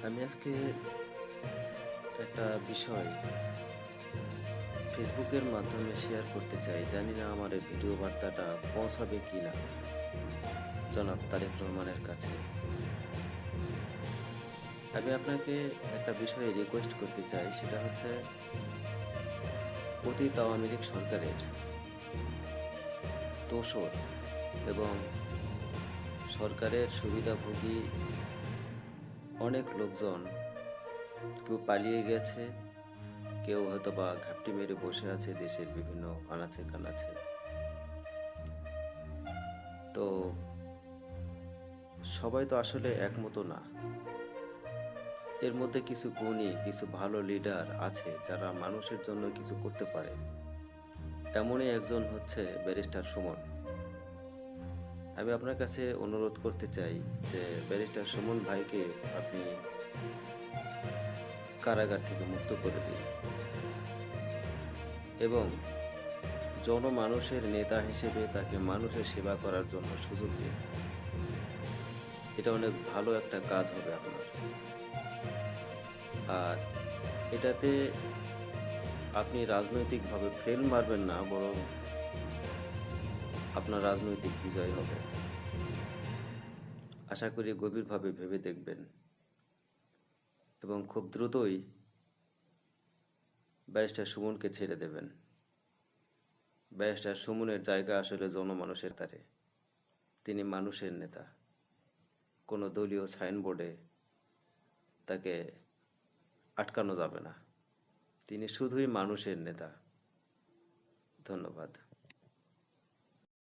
আমি আজকে একটা বিষয় ফেসবুকের মাধ্যমে শেয়ার করতে চাই। জানি না আমার এই ভিডিও বার্তাটা পৌঁছাবে কি না জনাব তারেক রহমানের কাছে। আমি আপনাকে একটা বিষয়ে রিকোয়েস্ট করতে চাই, সেটা হচ্ছে অতীত আওয়ামী লীগ সরকারের দোসর এবং সরকারের সুবিধাভোগী অনেক লোকজন কেউ পালিয়ে গেছে, কেউ হয়তো বা ঘাপটি মেরে বসে আছে দেশের বিভিন্ন আনাচে কানাচে। তো সবাই তো আসলে একমত না। এর মধ্যে কিছু গুণী, কিছু ভালো লিডার আছে যারা মানুষের জন্য কিছু করতে পারে। এমনই একজন হচ্ছে ব্যারিস্টার সুমন। আমি আপনার কাছে অনুরোধ করতে চাই যে ব্যারিস্টার সুমন ভাইকে আপনি কারাগার থেকে মুক্ত করে দিন এবং জনমানুষের নেতা হিসেবে তাকে মানুষের সেবা করার জন্য সুযোগ দিন। এটা অনেক ভালো একটা কাজ হবে আপনার। আর এটাতে আপনি রাজনৈতিকভাবে ফেল মারবেন না, বরং আপনার রাজনৈতিক বিজয় হবে। আশা করি গভীরভাবে ভেবে দেখবেন এবং খুব দ্রুতই ব্যারিস্টার সুমনকে ছেড়ে দেবেন। ব্যারিস্টার সুমনের জায়গা আসলে জনমানুষের তারে। তিনি মানুষের নেতা। কোনো দলীয় সাইনবোর্ডে তাকে আটকানো যাবে না। তিনি শুধুই মানুষের নেতা। ধন্যবাদ।